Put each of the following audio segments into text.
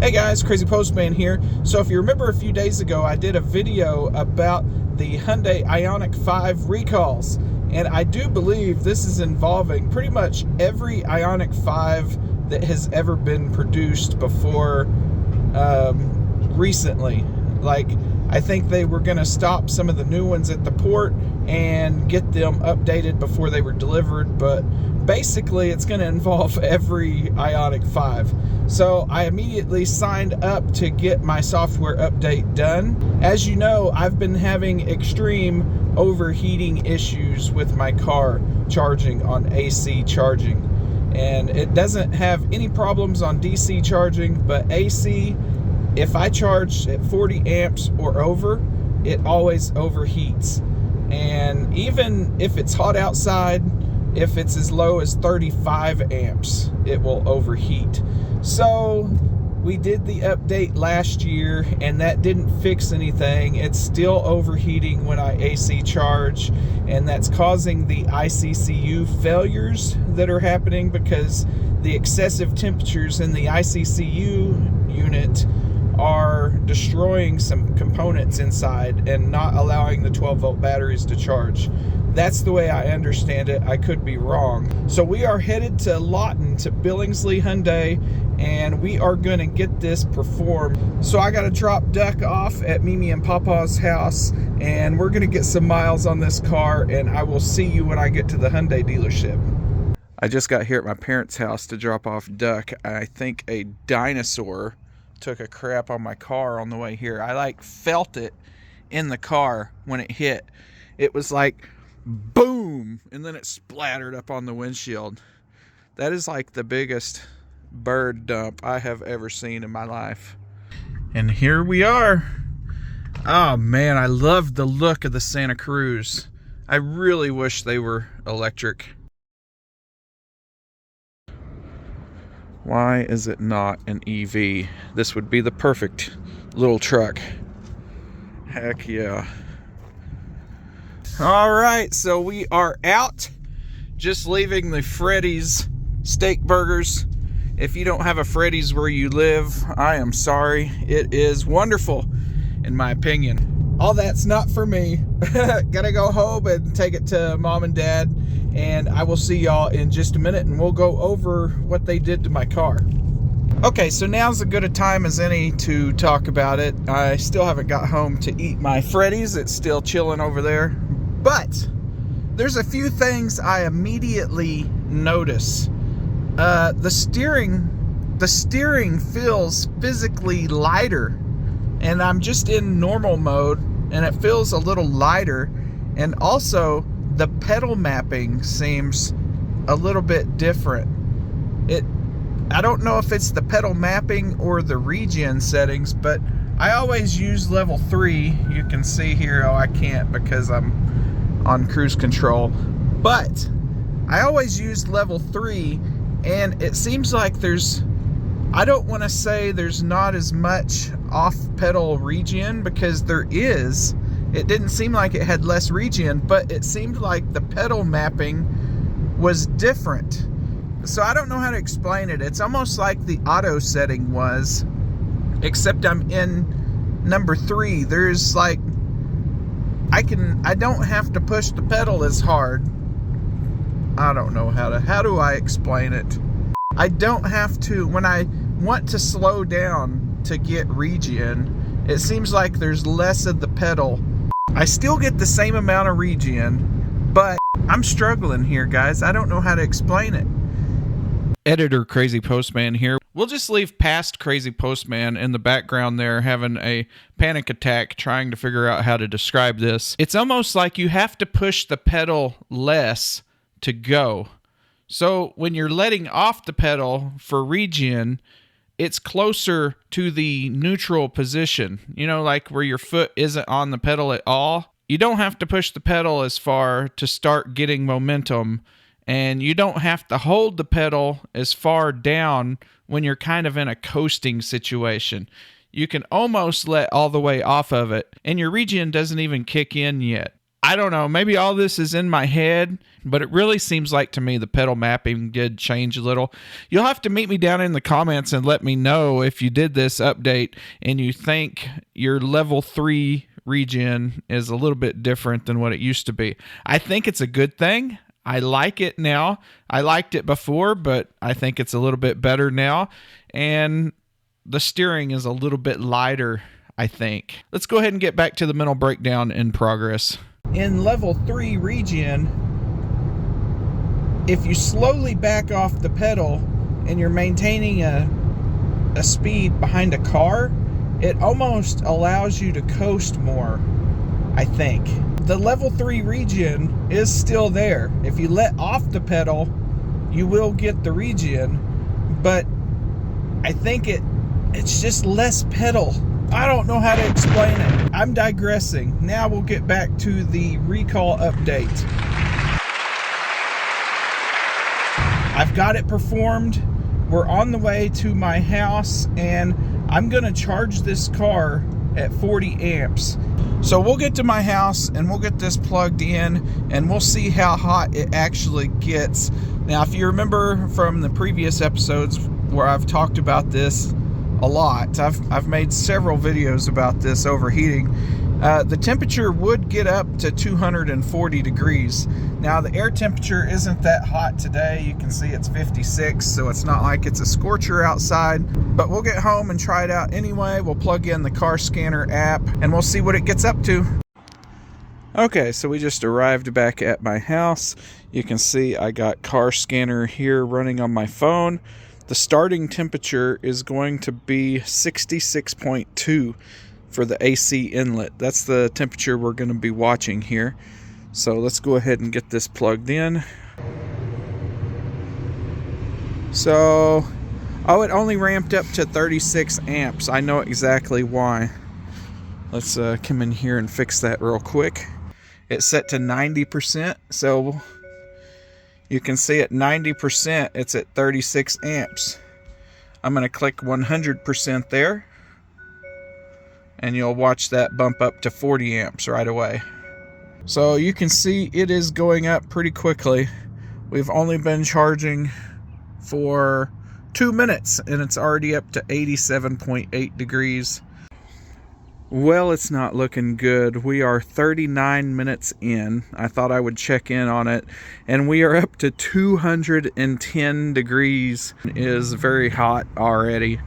Hey guys, Crazy Postman here. So if you remember a few days ago, I did a video about the Hyundai Ioniq 5 recalls. And I do believe this is involving pretty much every Ioniq 5 that has ever been produced before recently. Like, I think they were going to stop some of the new ones at the port and get them updated before they were delivered, but basically it's going to involve every Ioniq 5. So I immediately signed up to get my software update done. As you know, I've been having extreme overheating issues with my car charging on AC charging. And it doesn't have any problems on DC charging, but AC, if I charge at 40 amps or over, it always overheats. And even if it's hot outside, if it's as low as 35 amps, it will overheat. So we did the update last year and that didn't fix anything. It's still overheating when I AC charge, and that's causing the ICCU failures that are happening because the excessive temperatures in the ICCU unit are destroying some components inside and not allowing the 12-volt batteries to charge. That's the way I understand it. I could be wrong. So we are headed to Lawton, to Billingsley Hyundai, and we are going to get this performed. So I got to drop Duck off at Mimi and Papa's house, and we're going to get some miles on this car, and I will see you when I get to the Hyundai dealership. I just got here at my parents' house to drop off Duck. I think a dinosaur took a crap on my car on the way here. I like felt it in the car when it hit. It was like boom, and then it splattered up on the windshield. That is like the biggest bird dump I have ever seen in my life. And here we are. Oh man, I love the look of the Santa Cruz. I really wish they were electric. Why is it not an EV? This would be the perfect little truck. Heck yeah. All right, so we are out. Just leaving the Freddy's steak burgers. If you don't have a Freddy's where you live, I am sorry. It is wonderful, in my opinion. All that's not for me. Gotta go home and take it to mom and dad. And I will see y'all in just a minute, and we'll go over what they did to my car. Okay, so now's as good a time as any to talk about it. I still haven't got home to eat my Freddy's. It's still chilling over there. But there's a few things I immediately notice. The steering feels physically lighter, and I'm just in normal mode, and it feels a little lighter. And also, the pedal mapping seems a little bit different. I don't know if it's the pedal mapping or the regen settings, but I always use level 3. You can see here, oh, I can't because I'm on cruise control. But I always use level 3, and it seems like I don't want to say there's not as much off-pedal regen, because there is. It didn't seem like it had less regen, but it seemed like the pedal mapping was different. So I don't know how to explain it. It's almost like the auto setting was, except I'm in number 3. There's like, I don't have to push the pedal as hard. I don't know how do I explain it? I don't have to, when I want to slow down to get regen, it seems like there's less of the pedal. I still get the same amount of regen, but I'm struggling here, guys. I don't know how to explain it. Editor Crazy Postman here. We'll just leave past Crazy Postman in the background there having a panic attack trying to figure out how to describe this. It's almost like you have to push the pedal less to go. So when you're letting off the pedal for regen, it's closer to the neutral position, you know, like where your foot isn't on the pedal at all. You don't have to push the pedal as far to start getting momentum, and you don't have to hold the pedal as far down when you're kind of in a coasting situation. You can almost let all the way off of it, and your regen doesn't even kick in yet. I don't know, maybe all this is in my head, but it really seems like to me the pedal mapping did change a little. You'll have to meet me down in the comments and let me know if you did this update and you think your level 3 regen is a little bit different than what it used to be. I think it's a good thing. I like it now. I liked it before, but I think it's a little bit better now. And the steering is a little bit lighter, I think. Let's go ahead and get back to the mental breakdown in progress. In level 3 regen, if you slowly back off the pedal and you're maintaining a speed behind a car, it almost allows you to coast more, I think. The level 3 regen is still there. If you let off the pedal, you will get the regen, but I think it's just less pedal. I don't know how to explain it. I'm digressing. Now we'll get back to the recall update. I've got it performed. We're on the way to my house, and I'm gonna charge this car at 40 amps. So we'll get to my house and we'll get this plugged in and we'll see how hot it actually gets. Now, if you remember from the previous episodes where I've talked about this a lot, I've made several videos about this overheating. The temperature would get up to 240 degrees. Now, the air temperature isn't that hot today. You can see it's 56, so it's not like it's a scorcher outside. But we'll get home and try it out anyway. We'll plug in the car scanner app and we'll see what it gets up to. Okay, so we just arrived back at my house. You can see I got car scanner here running on my phone. The starting temperature is going to be 66.2 for the AC inlet. That's the temperature we're going to be watching here. So let's go ahead and get this plugged in. So, oh, it only ramped up to 36 amps. I know exactly why. Let's come in here and fix that real quick. It's set to 90%, so you can see at 90%, it's at 36 amps. I'm going to click 100% there, and you'll watch that bump up to 40 amps right away. So you can see it is going up pretty quickly. We've only been charging for 2 minutes, and it's already up to 87.8 degrees. Well, it's not looking good. We are 39 minutes in. I thought I would check in on it, and we are up to 210 degrees. It is very hot already.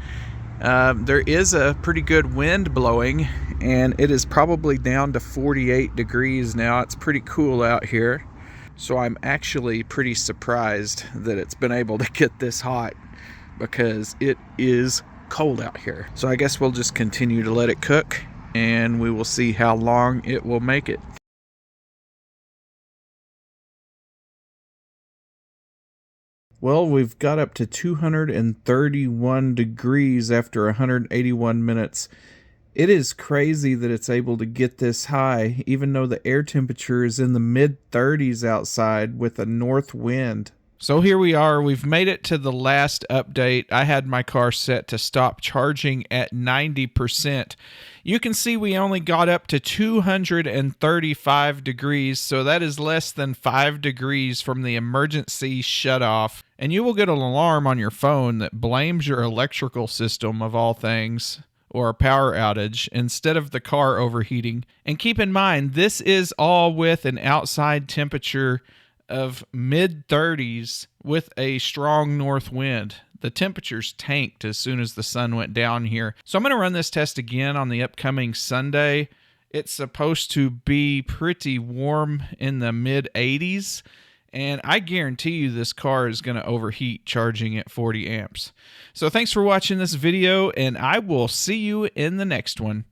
There is a pretty good wind blowing, and it is probably down to 48 degrees now. It's pretty cool out here. So I'm actually pretty surprised that it's been able to get this hot, because it is cold out here. So I guess we'll just continue to let it cook, and we will see how long it will make it. Well, we've got up to 231 degrees after 181 minutes. It is crazy that it's able to get this high, even though the air temperature is in the mid-30s outside with a north wind. So here we are. We've made it to the last update. I had my car set to stop charging at 90%. You can see we only got up to 235 degrees, so that is less than 5 degrees from the emergency shutoff. And you will get an alarm on your phone that blames your electrical system, of all things, or a power outage instead of the car overheating. And keep in mind, this is all with an outside temperature of mid-30s with a strong north wind. The temperatures tanked as soon as the sun went down here. So I'm going to run this test again on the upcoming Sunday. It's supposed to be pretty warm in the mid-80s, and I guarantee you this car is going to overheat charging at 40 amps. So thanks for watching this video, and I will see you in the next one.